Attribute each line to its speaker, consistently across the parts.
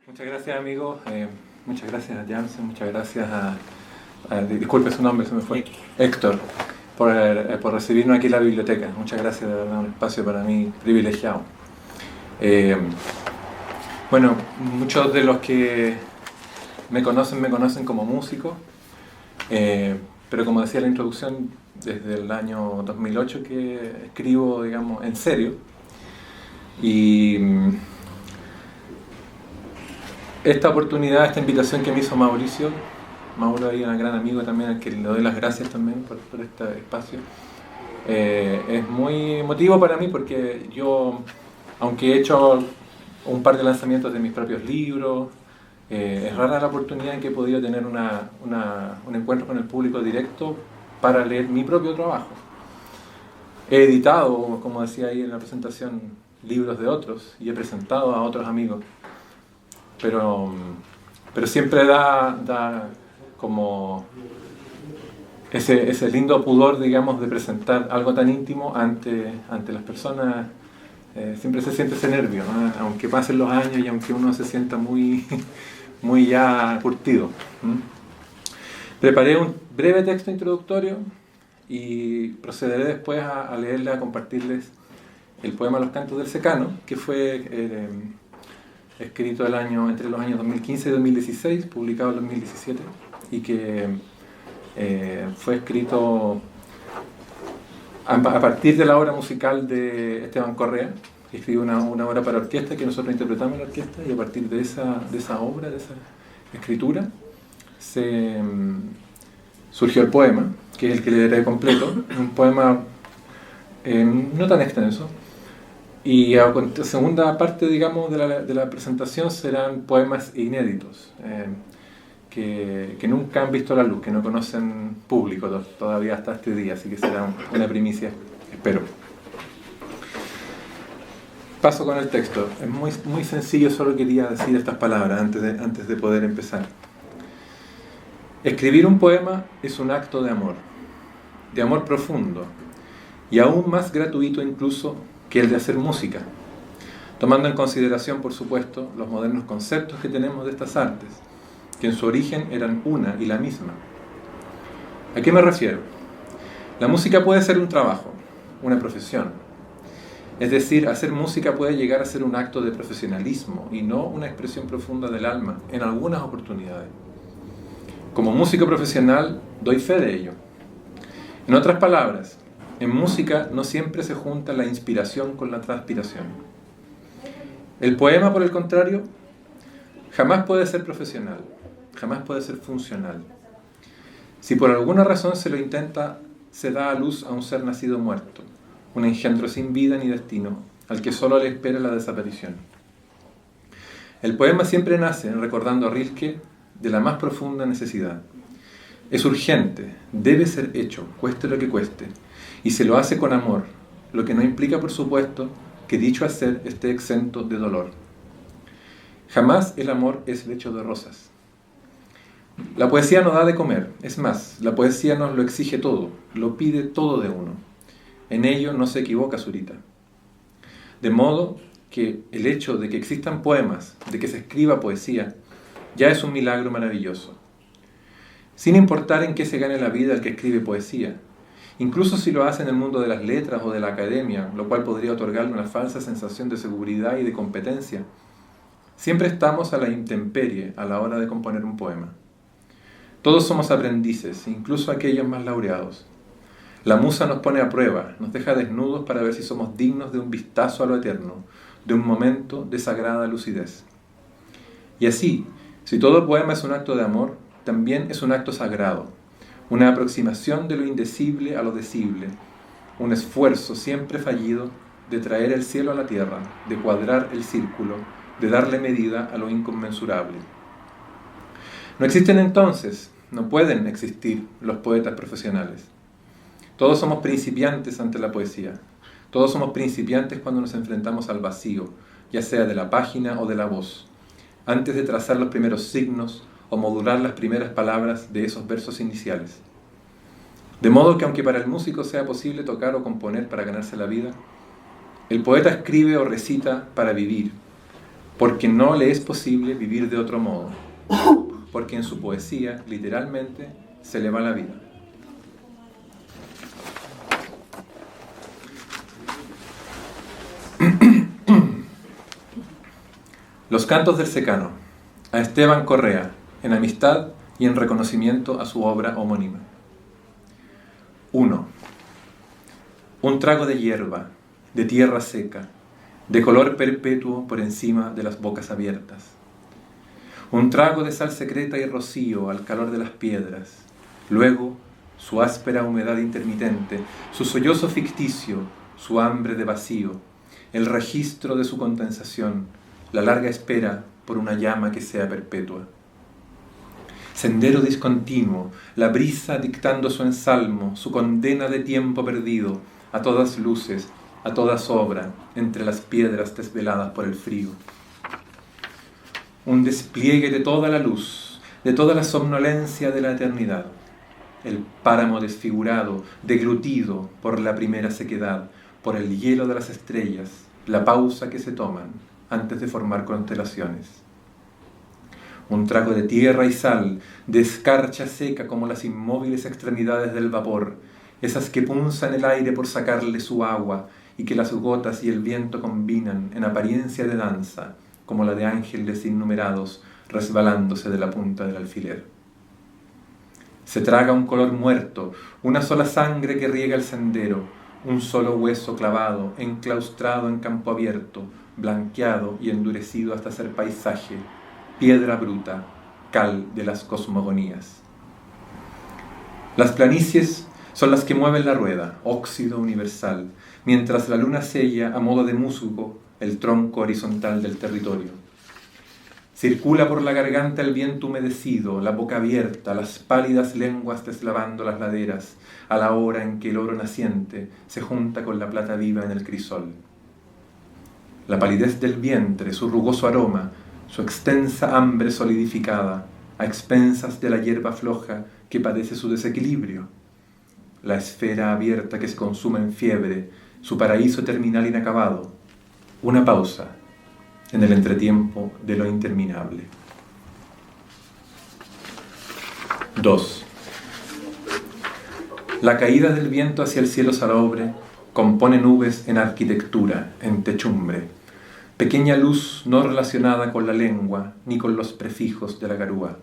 Speaker 1: Muchas gracias, amigo. Muchas gracias a Jansen, muchas gracias disculpe su nombre, se me fue. Héctor, por recibirnos aquí en la biblioteca. Muchas gracias, de verdad, un espacio para mí privilegiado. Bueno, muchos de los que me conocen como músico, pero como decía en la introducción, desde el año 2008 que escribo, digamos, en serio. Y esta oportunidad, esta invitación que me hizo Mauro ahí, un gran amigo también, al que le doy las gracias también por este espacio, es muy emotivo para mí porque yo, aunque he hecho un par de lanzamientos de mis propios libros, es rara la oportunidad en que he podido tener un encuentro con el público directo para leer mi propio trabajo. He editado, como decía ahí en la presentación, libros de otros y he presentado a otros amigos. Pero siempre da como ese lindo pudor, digamos, de presentar algo tan íntimo ante las personas. Siempre se siente ese nervio, ¿no? Aunque pasen los años y aunque uno se sienta muy ya curtido. Preparé un breve texto introductorio y procederé después a leerle, a compartirles el poema Los Cantos del Secano, que fue escrito entre los años 2015 y 2016, publicado en 2017, y que fue escrito a partir de la obra musical de Esteban Correa, que escribió una obra para orquesta que nosotros interpretamos en la orquesta, y a partir de esa obra, de esa escritura, surgió el poema, que es el que leeré completo, un poema no tan extenso. Y la segunda parte, digamos, de la presentación serán poemas inéditos, que nunca han visto la luz, que no conocen público todavía hasta este día, así que será una primicia, espero. Paso con el texto. Es muy sencillo, solo quería decir estas palabras antes de poder empezar. Escribir un poema es un acto de amor profundo, y aún más gratuito incluso que el de hacer música, tomando en consideración, por supuesto, los modernos conceptos que tenemos de estas artes, que en su origen eran una y la misma. ¿A qué me refiero? La música puede ser un trabajo, una profesión. Es decir, hacer música puede llegar a ser un acto de profesionalismo y no una expresión profunda del alma, en algunas oportunidades. Como músico profesional, doy fe de ello. En otras palabras, en música no siempre se junta la inspiración con la transpiración. El poema, por el contrario, jamás puede ser profesional, jamás puede ser funcional. Si por alguna razón se lo intenta, se da a luz a un ser nacido muerto, un engendro sin vida ni destino, al que solo le espera la desaparición. El poema siempre nace, recordando a Rilke, de la más profunda necesidad. Es urgente, debe ser hecho, cueste lo que cueste, y se lo hace con amor, lo que no implica, por supuesto, que dicho hacer esté exento de dolor. Jamás el amor es lecho de rosas. La poesía no da de comer, es más, la poesía nos lo exige todo, lo pide todo de uno. En ello no se equivoca Zurita. De modo que el hecho de que existan poemas, de que se escriba poesía, ya es un milagro maravilloso. Sin importar en qué se gane la vida el que escribe poesía, incluso si lo hace en el mundo de las letras o de la academia, lo cual podría otorgarle una falsa sensación de seguridad y de competencia, siempre estamos a la intemperie a la hora de componer un poema. Todos somos aprendices, incluso aquellos más laureados. La musa nos pone a prueba, nos deja desnudos para ver si somos dignos de un vistazo a lo eterno, de un momento de sagrada lucidez. Y así, si todo poema es un acto de amor, también es un acto sagrado, una aproximación de lo indecible a lo decible, un esfuerzo siempre fallido de traer el cielo a la tierra, de cuadrar el círculo, de darle medida a lo inconmensurable. No existen entonces, no pueden existir los poetas profesionales. Todos somos principiantes ante la poesía. Todos somos principiantes cuando nos enfrentamos al vacío, ya sea de la página o de la voz, antes de trazar los primeros signos o modular las primeras palabras de esos versos iniciales. De modo que aunque para el músico sea posible tocar o componer para ganarse la vida, el poeta escribe o recita para vivir, porque no le es posible vivir de otro modo, porque en su poesía, literalmente, se le va la vida. Los cantos del secano, a Esteban Correa, en amistad y en reconocimiento a su obra homónima. 1. Un trago de hierba, de tierra seca, de color perpetuo por encima de las bocas abiertas. Un trago de sal secreta y rocío al calor de las piedras. Luego, su áspera humedad intermitente, su sollozo ficticio, su hambre de vacío, el registro de su condensación, la larga espera por una llama que sea perpetua. Sendero discontinuo, la brisa dictando su ensalmo, su condena de tiempo perdido, a todas luces, a toda sobra, entre las piedras desveladas por el frío. Un despliegue de toda la luz, de toda la somnolencia de la eternidad. El páramo desfigurado, deglutido por la primera sequedad, por el hielo de las estrellas, la pausa que se toman antes de formar constelaciones. Un trago de tierra y sal, de escarcha seca como las inmóviles extremidades del vapor, esas que punzan el aire por sacarle su agua y que las gotas y el viento combinan en apariencia de danza, como la de ángeles innumerados resbalándose de la punta del alfiler. Se traga un color muerto, una sola sangre que riega el sendero, un solo hueso clavado, enclaustrado en campo abierto, blanqueado y endurecido hasta ser paisaje, piedra bruta, cal de las cosmogonías. Las planicies son las que mueven la rueda, óxido universal, mientras la luna sella a modo de músico el tronco horizontal del territorio. Circula por la garganta el viento humedecido, la boca abierta, las pálidas lenguas deslavando las laderas, a la hora en que el oro naciente se junta con la plata viva en el crisol. La palidez del vientre, su rugoso aroma, su extensa hambre solidificada, a expensas de la hierba floja que padece su desequilibrio. La esfera abierta que se consume en fiebre, su paraíso terminal inacabado. Una pausa en el entretiempo de lo interminable. 2. La caída del viento hacia el cielo salobre compone nubes en arquitectura, en techumbre, pequeña luz no relacionada con la lengua ni con los prefijos de la garúa.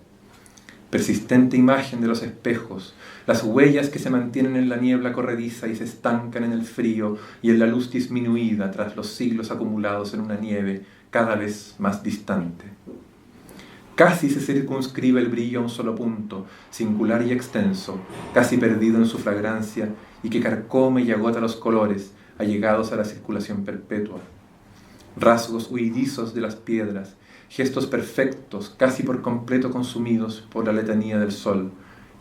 Speaker 1: Persistente imagen de los espejos, las huellas que se mantienen en la niebla corrediza y se estancan en el frío y en la luz disminuida tras los siglos acumulados en una nieve cada vez más distante. Casi se circunscribe el brillo a un solo punto, singular y extenso, casi perdido en su fragancia y que carcome y agota los colores allegados a la circulación perpetua. Rasgos huidizos de las piedras, gestos perfectos, casi por completo consumidos por la letanía del sol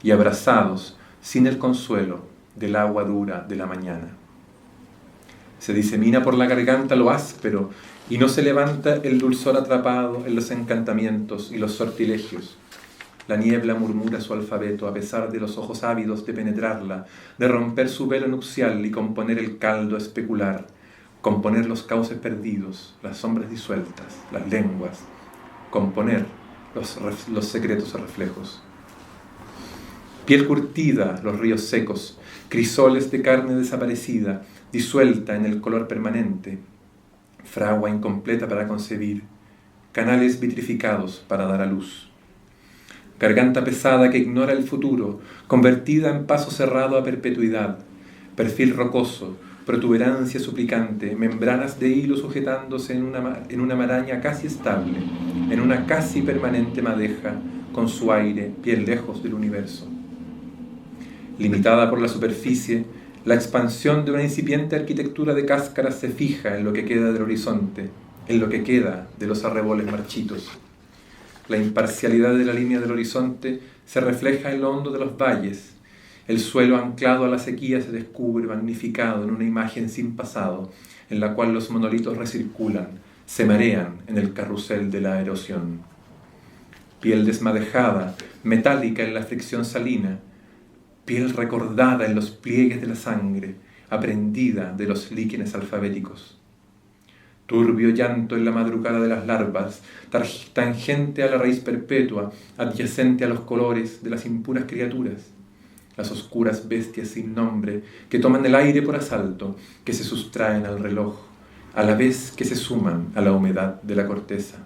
Speaker 1: y abrazados, sin el consuelo, del agua dura de la mañana. Se disemina por la garganta lo áspero y no se levanta el dulzor atrapado en los encantamientos y los sortilegios. La niebla murmura su alfabeto a pesar de los ojos ávidos de penetrarla, de romper su velo nupcial y componer el caldo especular, componer los cauces perdidos, las sombras disueltas, las lenguas, componer los secretos reflejos. Piel curtida, los ríos secos, crisoles de carne desaparecida, disuelta en el color permanente, fragua incompleta para concebir, canales vitrificados para dar a luz. Garganta pesada que ignora el futuro, convertida en paso cerrado a perpetuidad, perfil rocoso, protuberancia suplicante, membranas de hilo sujetándose en una maraña casi estable, en una casi permanente madeja, con su aire bien lejos del universo. Limitada por la superficie, la expansión de una incipiente arquitectura de cáscaras se fija en lo que queda del horizonte, en lo que queda de los arreboles marchitos. La imparcialidad de la línea del horizonte se refleja en lo hondo de los valles. El suelo anclado a la sequía se descubre magnificado en una imagen sin pasado, en la cual los monolitos recirculan, se marean en el carrusel de la erosión. Piel desmadejada, metálica en la fricción salina, piel recordada en los pliegues de la sangre, aprendida de los líquenes alfabéticos. turbio llanto en la madrugada de las larvas, tangente a la raíz perpetua, adyacente a los colores de las impuras criaturas, las oscuras bestias sin nombre que toman el aire por asalto, que se sustraen al reloj, a la vez que se suman a la humedad de la corteza.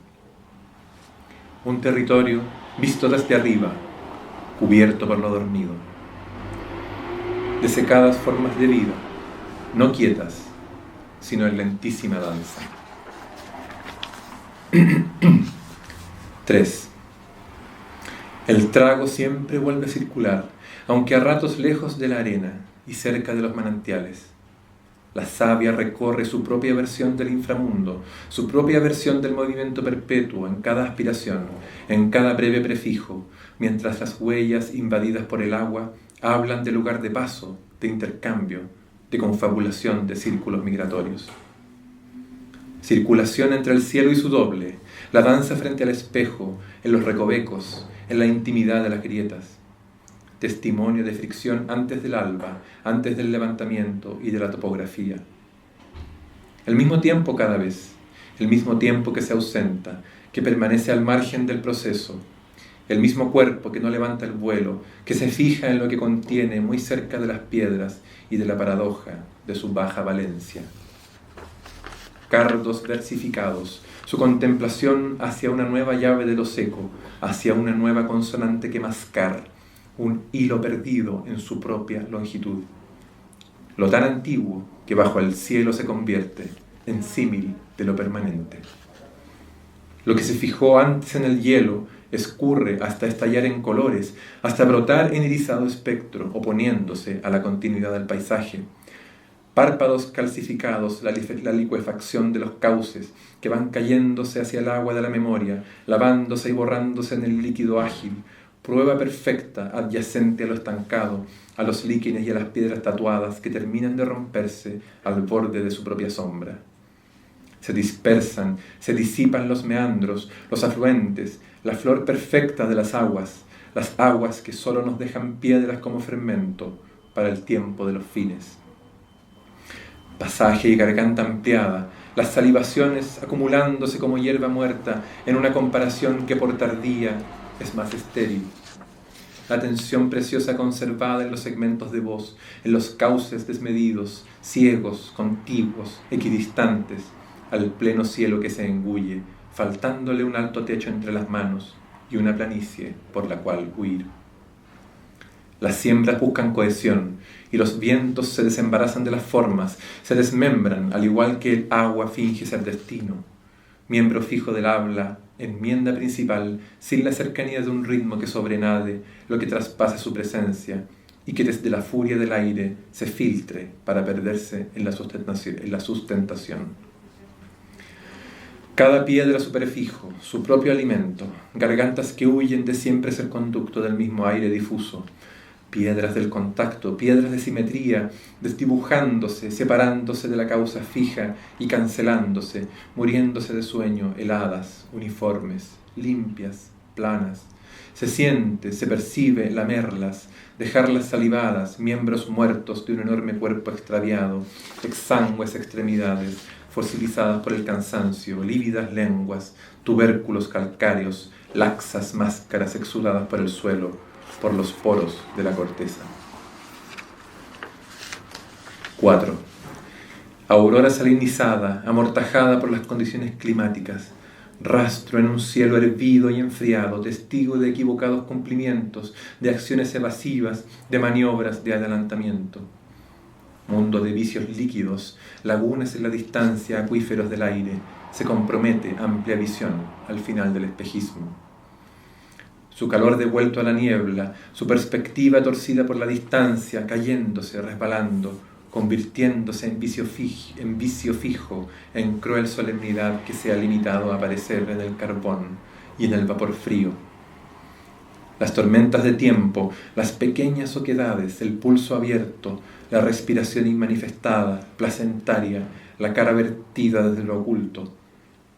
Speaker 1: Un territorio visto desde arriba, cubierto por lo dormido. Desecadas formas de vida, no quietas, sino en lentísima danza. 3. El trago siempre vuelve a circular, aunque a ratos lejos de la arena y cerca de los manantiales. La savia recorre su propia versión del inframundo, su propia versión del movimiento perpetuo en cada aspiración, en cada breve prefijo, mientras las huellas invadidas por el agua hablan de lugar de paso, de intercambio, de confabulación de círculos migratorios. Circulación entre el cielo y su doble, la danza frente al espejo, en los recovecos, en la intimidad de las grietas. Testimonio de fricción antes del alba, antes del levantamiento y de la topografía. El mismo tiempo cada vez, el mismo tiempo que se ausenta, que permanece al margen del proceso, el mismo cuerpo que no levanta el vuelo, que se fija en lo que contiene muy cerca de las piedras y de la paradoja de su baja valencia. Cardos versificados, su contemplación hacia una nueva llave de lo seco, hacia una nueva consonante que mascar, un hilo perdido en su propia longitud. Lo tan antiguo que bajo el cielo se convierte en símil de lo permanente. Lo que se fijó antes en el hielo escurre hasta estallar en colores, hasta brotar en irisado espectro, oponiéndose a la continuidad del paisaje. Párpados calcificados, la licuefacción de los cauces que van cayéndose hacia el agua de la memoria, lavándose y borrándose en el líquido ágil, prueba perfecta adyacente a lo estancado, a los líquenes y a las piedras tatuadas que terminan de romperse al borde de su propia sombra. Se dispersan, se disipan los meandros, los afluentes, la flor perfecta de las aguas que solo nos dejan piedras como fermento para el tiempo de los fines. Pasaje y garganta ampliada, las salivaciones acumulándose como hierba muerta en una comparación que por tardía es más estéril. La tensión preciosa conservada en los segmentos de voz, en los cauces desmedidos, ciegos, contiguos, equidistantes, al pleno cielo que se engulle, faltándole un alto techo entre las manos y una planicie por la cual huir. Las siembras buscan cohesión y los vientos se desembarazan de las formas, se desmembran al igual que el agua finge ser destino. Miembro fijo del habla, enmienda principal, sin la cercanía de un ritmo que sobrenade lo que traspase su presencia y que desde la furia del aire se filtre para perderse en la sustentación. Cada piedra su prefijo, su propio alimento, gargantas que huyen de siempre ser conducto del mismo aire difuso, piedras del contacto, piedras de simetría, desdibujándose, separándose de la causa fija y cancelándose, muriéndose de sueño, heladas, uniformes, limpias, planas. Se siente, se percibe lamerlas, dejarlas salivadas, miembros muertos de un enorme cuerpo extraviado, exangües extremidades, fosilizadas por el cansancio, lívidas lenguas, tubérculos calcáreos, laxas máscaras exudadas por el suelo, por los poros de la corteza. 4. Aurora salinizada, amortajada por las condiciones climáticas, rastro en un cielo hervido y enfriado, testigo de equivocados cumplimientos, de acciones evasivas, de maniobras de adelantamiento. Mundo de vicios líquidos, lagunas en la distancia, acuíferos del aire, se compromete amplia visión al final del espejismo. Su calor devuelto a la niebla, su perspectiva torcida por la distancia, cayéndose, resbalando, convirtiéndose en vicio fijo, en cruel solemnidad que se ha limitado a aparecer en el carbón y en el vapor frío. Las tormentas de tiempo, las pequeñas oquedades, el pulso abierto, la respiración inmanifestada, placentaria, la cara vertida desde lo oculto,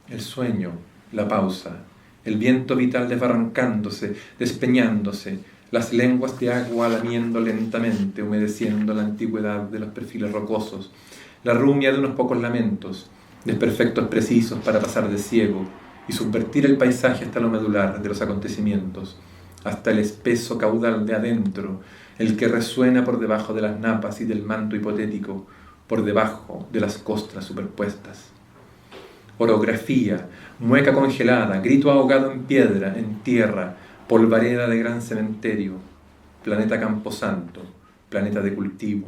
Speaker 1: el sueño, la pausa, el viento vital desbarrancándose, despeñándose, las lenguas de agua lamiendo lentamente, humedeciendo la antigüedad de los perfiles rocosos, la rumia de unos pocos lamentos, desperfectos precisos para pasar de ciego y subvertir el paisaje hasta lo medular de los acontecimientos, hasta el espeso caudal de adentro, el que resuena por debajo de las napas y del manto hipotético, por debajo de las costras superpuestas. Orografía, mueca congelada, grito ahogado en piedra, en tierra, polvareda de gran cementerio, planeta camposanto, planeta de cultivo.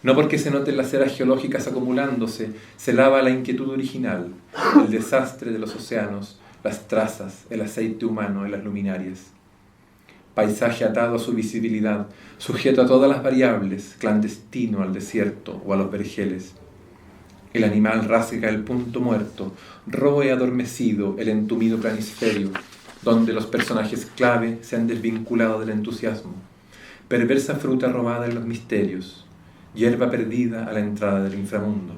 Speaker 1: No porque se noten las eras geológicas acumulándose, se lava la inquietud original, el desastre de los océanos, las trazas, el aceite humano en las luminarias. Paisaje atado a su visibilidad, sujeto a todas las variables, clandestino al desierto o a los vergeles. El animal rasga el punto muerto, roe adormecido el entumido planisferio, donde los personajes clave se han desvinculado del entusiasmo. Perversa fruta robada en los misterios, hierba perdida a la entrada del inframundo.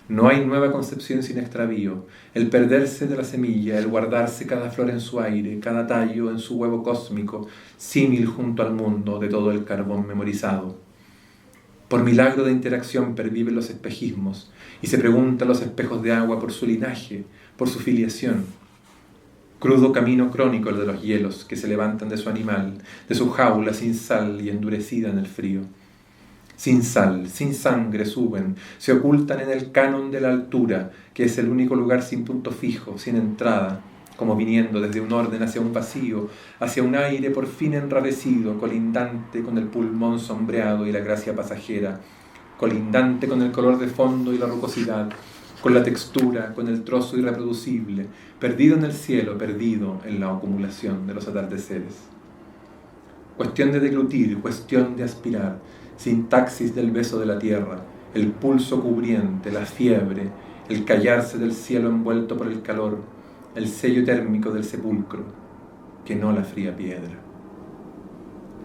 Speaker 1: No hay nueva concepción sin extravío, el perderse de la semilla, el guardarse cada flor en su aire, cada tallo en su huevo cósmico, símil junto al mundo de todo el carbón memorizado. Por milagro de interacción perviven los espejismos y se preguntan los espejos de agua por su linaje, por su filiación. Crudo camino crónico el de los hielos que se levantan de su animal, de su jaula sin sal y endurecida en el frío. Sin sal, sin sangre suben, se ocultan en el canon de la altura, que es el único lugar sin punto fijo, sin entrada, como viniendo desde un orden hacia un vacío, hacia un aire por fin enrarecido, colindante con el pulmón sombreado y la gracia pasajera, colindante con el color de fondo y la rugosidad, con la textura, con el trozo irreproducible, perdido en el cielo, perdido en la acumulación de los atardeceres. Cuestión de deglutir, cuestión de aspirar, sintaxis del beso de la tierra, el pulso cubriente, la fiebre, el callarse del cielo envuelto por el calor, el sello térmico del sepulcro, que no la fría piedra.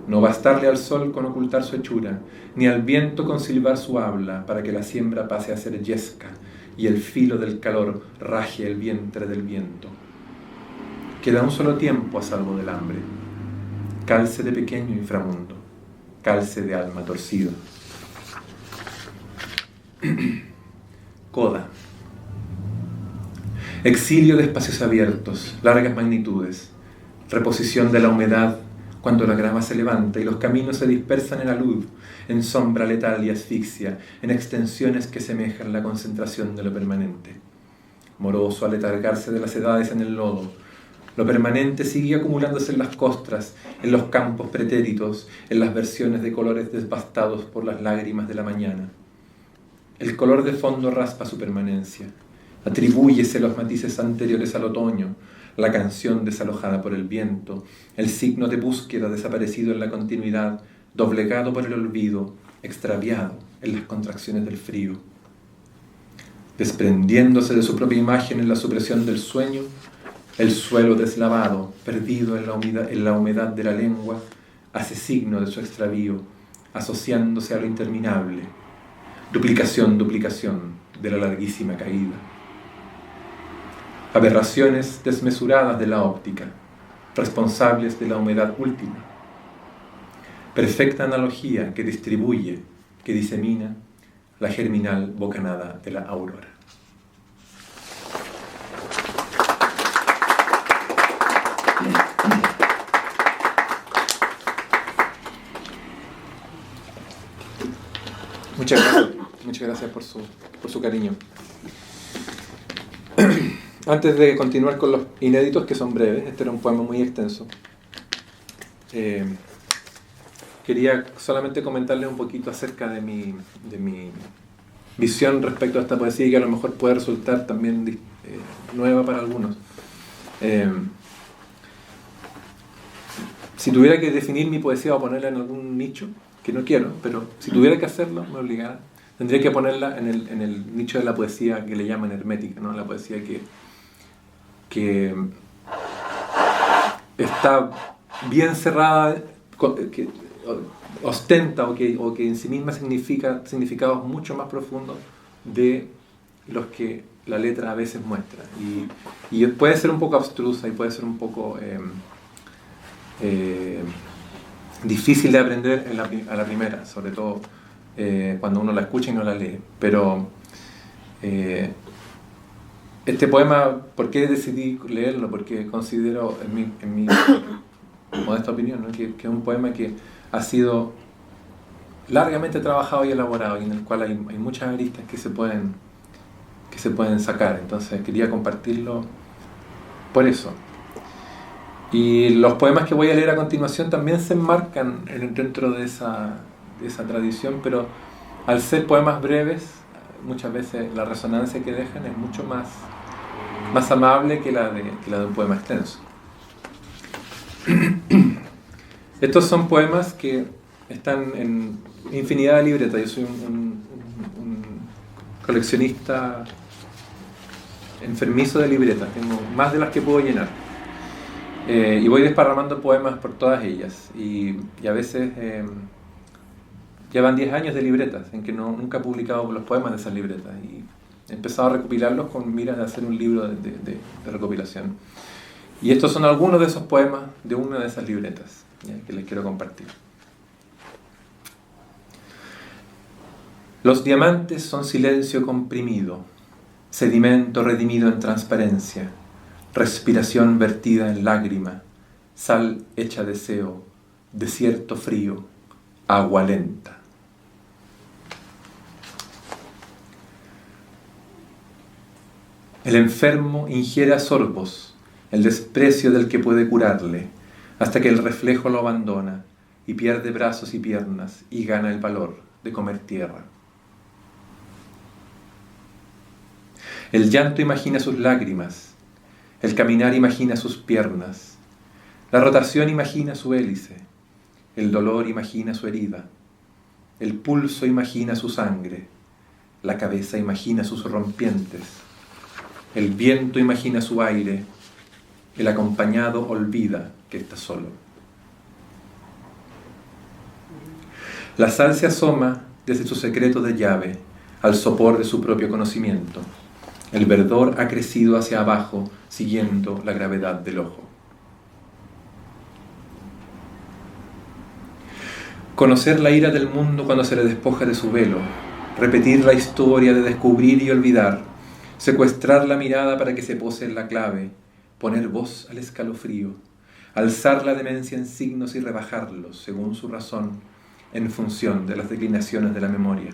Speaker 1: No bastarle al sol con ocultar su hechura, ni al viento con silbar su habla, para que la siembra pase a ser yesca, y el filo del calor raje el vientre del viento. Queda un solo tiempo a salvo del hambre, calce de pequeño inframundo, calce de alma torcido. Coda. Exilio de espacios abiertos, largas magnitudes, reposición de la humedad cuando la grama se levanta y los caminos se dispersan en la luz, en sombra letal y asfixia, en extensiones que semejan la concentración de lo permanente. Moroso aletargarse de las edades en el lodo, lo permanente sigue acumulándose en las costras, en los campos pretéritos, en las versiones de colores devastados por las lágrimas de la mañana. El color de fondo raspa su permanencia. Atribúyese los matices anteriores al otoño, la canción desalojada por el viento, el signo de búsqueda desaparecido en la continuidad, doblegado por el olvido, extraviado en las contracciones del frío. Desprendiéndose de su propia imagen en la supresión del sueño, el suelo deslavado, perdido en la humedad de la lengua, hace signo de su extravío, asociándose a lo interminable. Duplicación de la larguísima caída. Aberraciones desmesuradas de la óptica, responsables de la humedad última. Perfecta analogía que distribuye, que disemina la germinal bocanada de la aurora. Muchas gracias por su cariño. Antes de continuar con los inéditos, que son breves, este era un poema muy extenso, quería solamente comentarles un poquito acerca de mi visión respecto a esta poesía, que a lo mejor puede resultar también nueva para algunos. Si tuviera que definir mi poesía o ponerla en algún nicho, que no quiero, pero si tuviera que hacerlo, me obligara, tendría que ponerla en el nicho de la poesía que le llaman hermética, ¿no? La poesía que está bien cerrada, que ostenta o que en sí misma significa significados mucho más profundos de los que la letra a veces muestra. Y puede ser un poco abstrusa y puede ser un poco difícil de aprender a la primera, sobre todo cuando uno la escucha y no la lee. Pero Este poema, ¿por qué decidí leerlo? Porque considero, en mi modesta opinión, ¿no? que es un poema que ha sido largamente trabajado y elaborado, y en el cual hay muchas aristas que se pueden sacar. Entonces quería compartirlo por eso. Y los poemas que voy a leer a continuación también se enmarcan dentro de esa tradición, pero al ser poemas breves, muchas veces la resonancia que dejan es mucho más amable que la de un poema extenso. Estos son poemas que están en infinidad de libretas. Yo soy un coleccionista enfermizo de libretas, tengo más de las que puedo llenar. Y voy desparramando poemas por todas ellas. Y a veces llevan 10 años de libretas, en que nunca he publicado los poemas de esas libretas. Y he empezado a recopilarlos con miras de hacer un libro de recopilación. Y estos son algunos de esos poemas de una de esas libretas, ¿ya?, que les quiero compartir. Los diamantes son silencio comprimido, sedimento redimido en transparencia, respiración vertida en lágrima, sal hecha deseo, desierto frío, agua lenta. El enfermo ingiere a sorbos el desprecio del que puede curarle, hasta que el reflejo lo abandona y pierde brazos y piernas y gana el valor de comer tierra. El llanto imagina sus lágrimas, el caminar imagina sus piernas, la rotación imagina su hélice, el dolor imagina su herida, el pulso imagina su sangre, la cabeza imagina sus rompientes, el viento imagina su aire, el acompañado olvida que está solo. La sal se asoma desde su secreto de llave al sopor de su propio conocimiento. El verdor ha crecido hacia abajo siguiendo la gravedad del ojo. Conocer la ira del mundo cuando se le despoja de su velo, repetir la historia de descubrir y olvidar, secuestrar la mirada para que se pose en la clave, poner voz al escalofrío, alzar la demencia en signos y rebajarlos según su razón en función de las declinaciones de la memoria.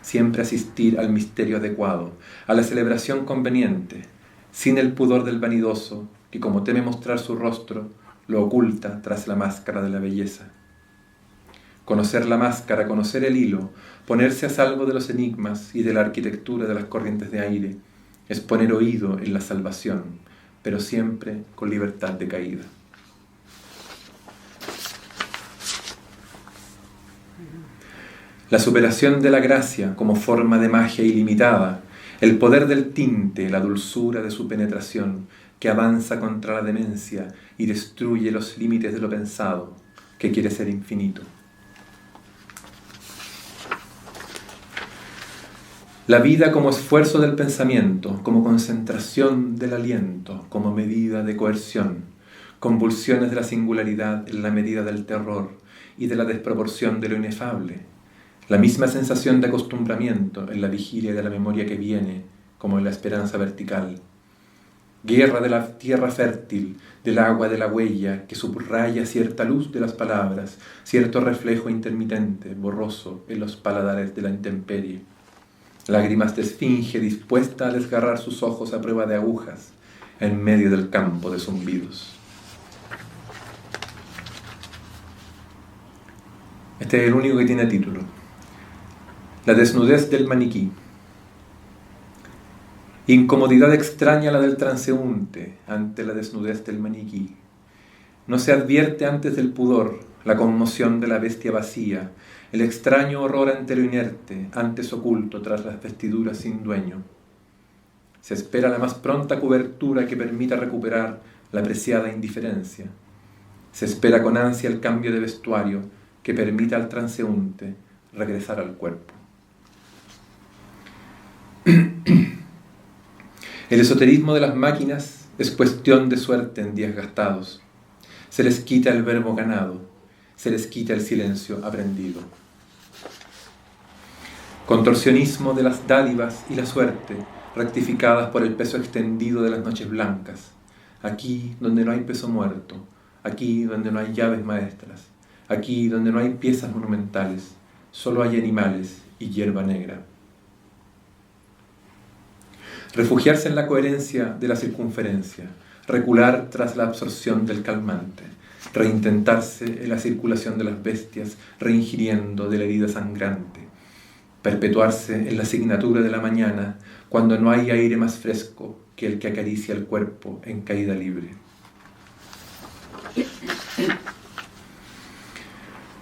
Speaker 1: Siempre asistir al misterio adecuado, a la celebración conveniente, sin el pudor del vanidoso, que como teme mostrar su rostro, lo oculta tras la máscara de la belleza. Conocer la máscara, conocer el hilo, ponerse a salvo de los enigmas y de la arquitectura de las corrientes de aire, es poner oído en la salvación, pero siempre con libertad de caída. La superación de la gracia como forma de magia ilimitada, el poder del tinte, la dulzura de su penetración, que avanza contra la demencia y destruye los límites de lo pensado, que quiere ser infinito. La vida como esfuerzo del pensamiento, como concentración del aliento, como medida de coerción, convulsiones de la singularidad en la medida del terror y de la desproporción de lo inefable, la misma sensación de acostumbramiento en la vigilia de la memoria que viene, como en la esperanza vertical. Guerra de la tierra fértil, del agua de la huella, que subraya cierta luz de las palabras, cierto reflejo intermitente, borroso, en los paladares de la intemperie. Lágrimas de esfinge dispuesta a desgarrar sus ojos a prueba de agujas, en medio del campo de zumbidos. Este es el único que tiene título. La desnudez del maniquí. Incomodidad extraña la del transeúnte ante la desnudez del maniquí. No se advierte antes del pudor, la conmoción de la bestia vacía, el extraño horror ante lo inerte, antes oculto tras las vestiduras sin dueño. Se espera la más pronta cobertura que permita recuperar la preciada indiferencia. Se espera con ansia el cambio de vestuario que permita al transeúnte regresar al cuerpo. El esoterismo de las máquinas es cuestión de suerte en días gastados. Se les quita el verbo ganado, se les quita el silencio aprendido. contorsionismo de las dádivas y la suerte, rectificadas por el peso extendido de las noches blancas, aquí donde no hay peso muerto, aquí donde no hay llaves maestras, aquí donde no hay piezas monumentales, solo hay animales y hierba negra. Refugiarse en la coherencia de la circunferencia, recular tras la absorción del calmante, reintentarse en la circulación de las bestias, reingiriendo de la herida sangrante, perpetuarse en la asignatura de la mañana, cuando no hay aire más fresco que el que acaricia el cuerpo en caída libre.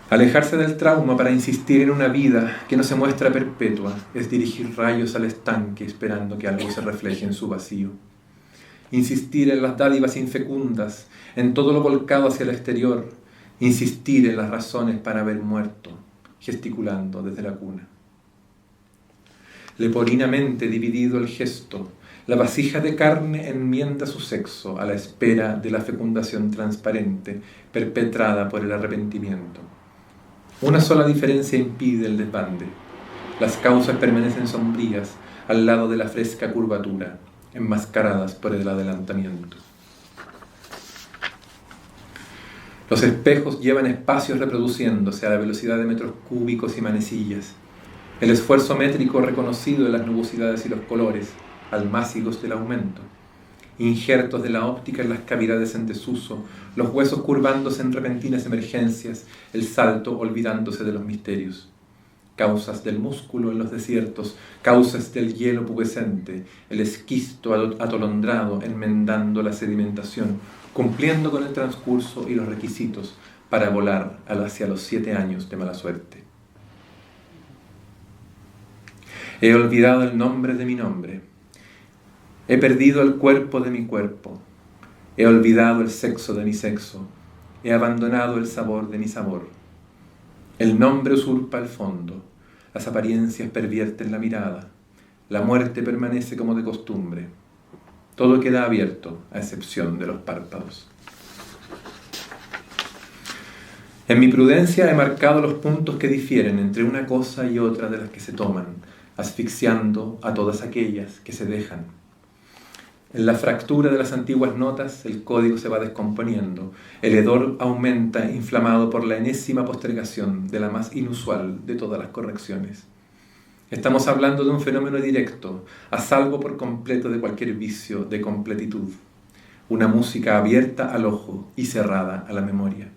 Speaker 1: Alejarse del trauma para insistir en una vida que no se muestra perpetua es dirigir rayos al estanque esperando que algo se refleje en su vacío. Insistir en las dádivas infecundas, en todo lo volcado hacia el exterior, insistir en las razones para haber muerto, gesticulando desde la cuna. Leporinamente dividido el gesto, la vasija de carne enmienda su sexo a la espera de la fecundación transparente perpetrada por el arrepentimiento. Una sola diferencia impide el desbande. Las causas permanecen sombrías al lado de la fresca curvatura, enmascaradas por el adelantamiento. Los espejos llevan espacios reproduciéndose a la velocidad de metros cúbicos y manecillas. El esfuerzo métrico reconocido de las nubosidades y los colores, almácigos del aumento. Injertos de la óptica en las cavidades en desuso, los huesos curvándose en repentinas emergencias, el salto olvidándose de los misterios. Causas del músculo en los desiertos, causas del hielo pubescente, el esquisto atolondrado enmendando la sedimentación, cumpliendo con el transcurso y los requisitos para volar hacia los 7 años de mala suerte. He olvidado el nombre de mi nombre. He perdido el cuerpo de mi cuerpo. He olvidado el sexo de mi sexo. He abandonado el sabor de mi sabor. El nombre usurpa el fondo. Las apariencias pervierten la mirada. La muerte permanece como de costumbre. Todo queda abierto, a excepción de los párpados. En mi prudencia he marcado los puntos que difieren entre una cosa y otra de las que se toman, asfixiando a todas aquellas que se dejan. En la fractura de las antiguas notas, el código se va descomponiendo. El hedor aumenta, inflamado por la enésima postergación de la más inusual de todas las correcciones. Estamos hablando de un fenómeno directo, a salvo por completo de cualquier vicio de completitud. Una música abierta al ojo y cerrada a la memoria.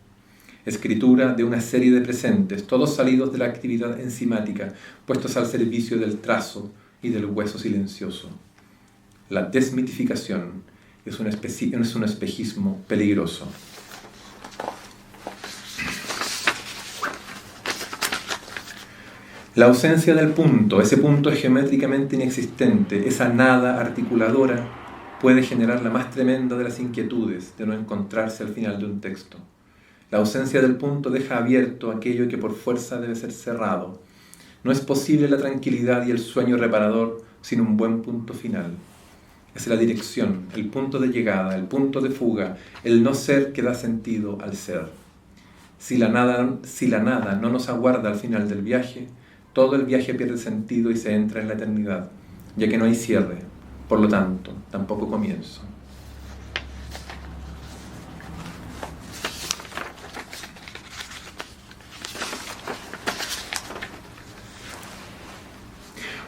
Speaker 1: Escritura de una serie de presentes, todos salidos de la actividad enzimática, puestos al servicio del trazo y del hueso silencioso. La desmitificación es un espejismo peligroso. La ausencia del punto, ese punto geométricamente inexistente, esa nada articuladora, puede generar la más tremenda de las inquietudes de no encontrarse al final de un texto. La ausencia del punto deja abierto aquello que por fuerza debe ser cerrado. No es posible la tranquilidad y el sueño reparador sin un buen punto final. Es la dirección, el punto de llegada, el punto de fuga, el no ser que da sentido al ser. Si la nada no nos aguarda al final del viaje, todo el viaje pierde sentido y se entra en la eternidad, ya que no hay cierre, por lo tanto, tampoco comienzo.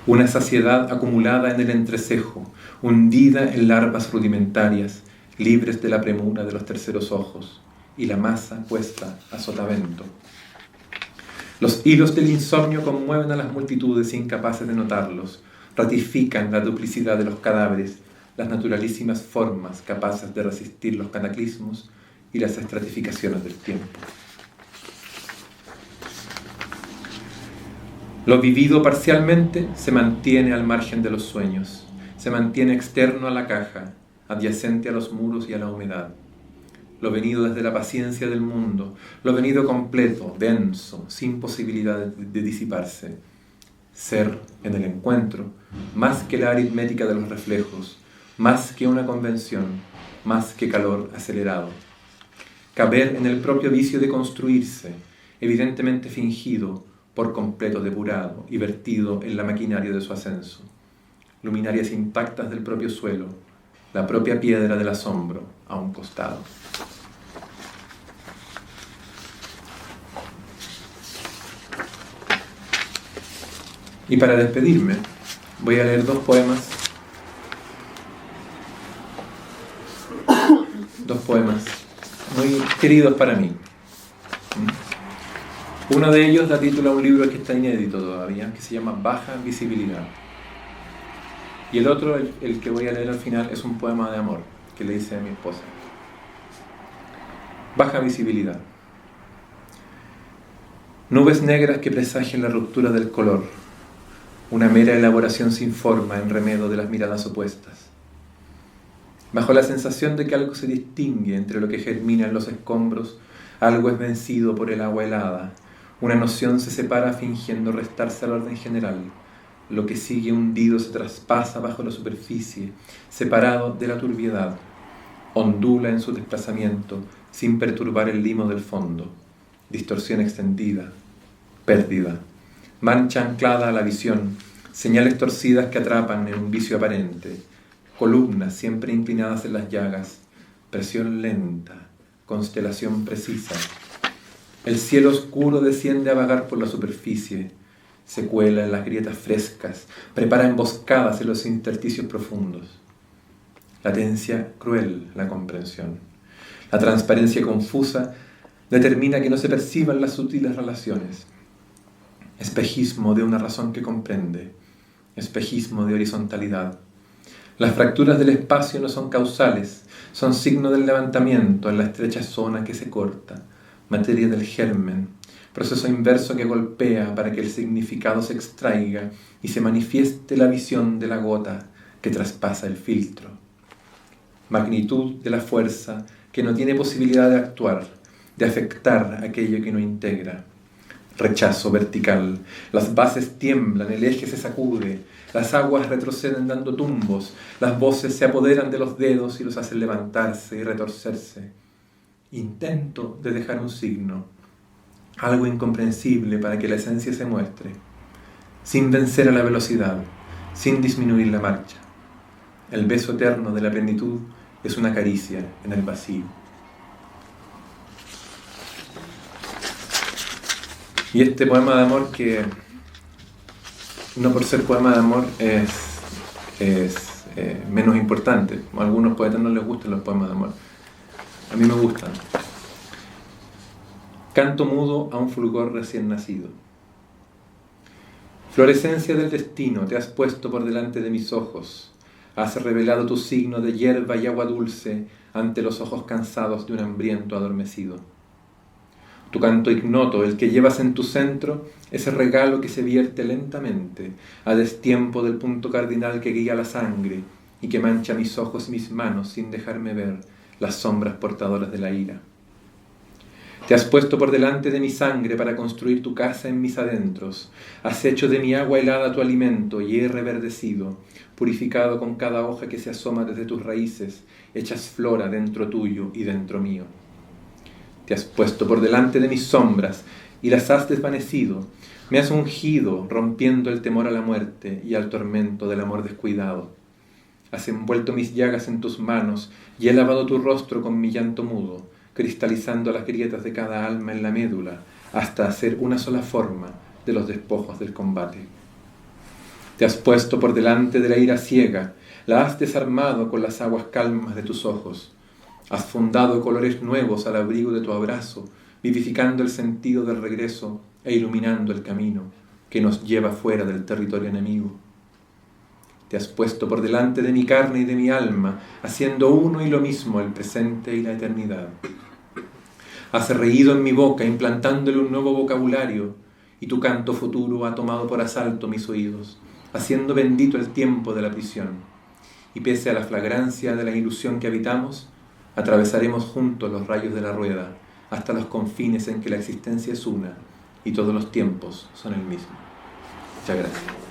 Speaker 1: Una saciedad acumulada en el entrecejo, hundida en larvas rudimentarias, libres de la premura de los terceros ojos, y la masa puesta a sotavento. Los hilos del insomnio conmueven a las multitudes incapaces de notarlos, ratifican la duplicidad de los cadáveres, las naturalísimas formas capaces de resistir los cataclismos y las estratificaciones del tiempo. Lo vivido parcialmente se mantiene al margen de los sueños, se mantiene externo a la caja, adyacente a los muros y a la humedad. Lo venido desde la paciencia del mundo, lo venido completo, denso, sin posibilidad de disiparse. Ser en el encuentro, más que la aritmética de los reflejos, más que una convención, más que calor acelerado. Caber en el propio vicio de construirse, evidentemente fingido, por completo depurado y vertido en la maquinaria de su ascenso. Luminarias intactas del propio suelo, la propia piedra del asombro a un costado. Y para despedirme, voy a leer dos poemas muy queridos para mí. Uno de ellos da título a un libro que está inédito todavía, que se llama Baja Visibilidad. Y el otro, el que voy a leer al final, es un poema de amor que le hice a mi esposa. Baja visibilidad. Nubes negras que presagian la ruptura del color, una mera elaboración sin forma en remedio de las miradas opuestas. Bajo la sensación de que algo se distingue entre lo que germina en los escombros, algo es vencido por el agua helada, una noción se separa fingiendo restarse al orden general, lo que sigue hundido se traspasa bajo la superficie, separado de la turbiedad, ondula en su desplazamiento sin perturbar el limo del fondo, distorsión extendida, pérdida, mancha anclada a la visión, señales torcidas que atrapan en un vicio aparente, columnas siempre inclinadas en las llagas, presión lenta, constelación precisa. El cielo oscuro desciende a vagar por la superficie, se cuela en las grietas frescas, prepara emboscadas en los intersticios profundos. Latencia cruel la comprensión. La transparencia confusa determina que no se perciban las sutiles relaciones. Espejismo de una razón que comprende, espejismo de horizontalidad. Las fracturas del espacio no son causales, son signo del levantamiento en la estrecha zona que se corta, materia del germen, proceso inverso que golpea para que el significado se extraiga y se manifieste la visión de la gota que traspasa el filtro. Magnitud de la fuerza que no tiene posibilidad de actuar, de afectar aquello que no integra. Rechazo vertical, las bases tiemblan, el eje se sacude, las aguas retroceden dando tumbos, las voces se apoderan de los dedos y los hacen levantarse y retorcerse. Intento de dejar un signo, algo incomprensible para que la esencia se muestre, sin vencer a la velocidad, sin disminuir la marcha. El beso eterno de la plenitud es una caricia en el vacío. Y este poema de amor, que no por ser poema de amor es menos importante. A algunos poetas no les gustan los poemas de amor. A mí me gustan. Canto mudo a un fulgor recién nacido. Florescencia del destino, te has puesto por delante de mis ojos. Has revelado tu signo de hierba y agua dulce ante los ojos cansados de un hambriento adormecido. Tu canto ignoto, el que llevas en tu centro, ese regalo que se vierte lentamente, a destiempo del punto cardinal que guía la sangre y que mancha mis ojos y mis manos sin dejarme ver las sombras portadoras de la ira. Te has puesto por delante de mi sangre para construir tu casa en mis adentros. Has hecho de mi agua helada tu alimento y he reverdecido, purificado con cada hoja que se asoma desde tus raíces, hechas flora dentro tuyo y dentro mío. Te has puesto por delante de mis sombras y las has desvanecido. Me has ungido, rompiendo el temor a la muerte y al tormento del amor descuidado. Has envuelto mis llagas en tus manos y he lavado tu rostro con mi llanto mudo, cristalizando las grietas de cada alma en la médula, hasta hacer una sola forma de los despojos del combate. Te has puesto por delante de la ira ciega, la has desarmado con las aguas calmas de tus ojos. Has fundado colores nuevos al abrigo de tu abrazo, vivificando el sentido del regreso e iluminando el camino que nos lleva fuera del territorio enemigo. Te has puesto por delante de mi carne y de mi alma, haciendo uno y lo mismo el presente y la eternidad. Has reído en mi boca, implantándole un nuevo vocabulario, y tu canto futuro ha tomado por asalto mis oídos, haciendo bendito el tiempo de la prisión. Y pese a la flagrancia de la ilusión que habitamos, atravesaremos juntos los rayos de la rueda, hasta los confines en que la existencia es una, y todos los tiempos son el mismo. Muchas gracias.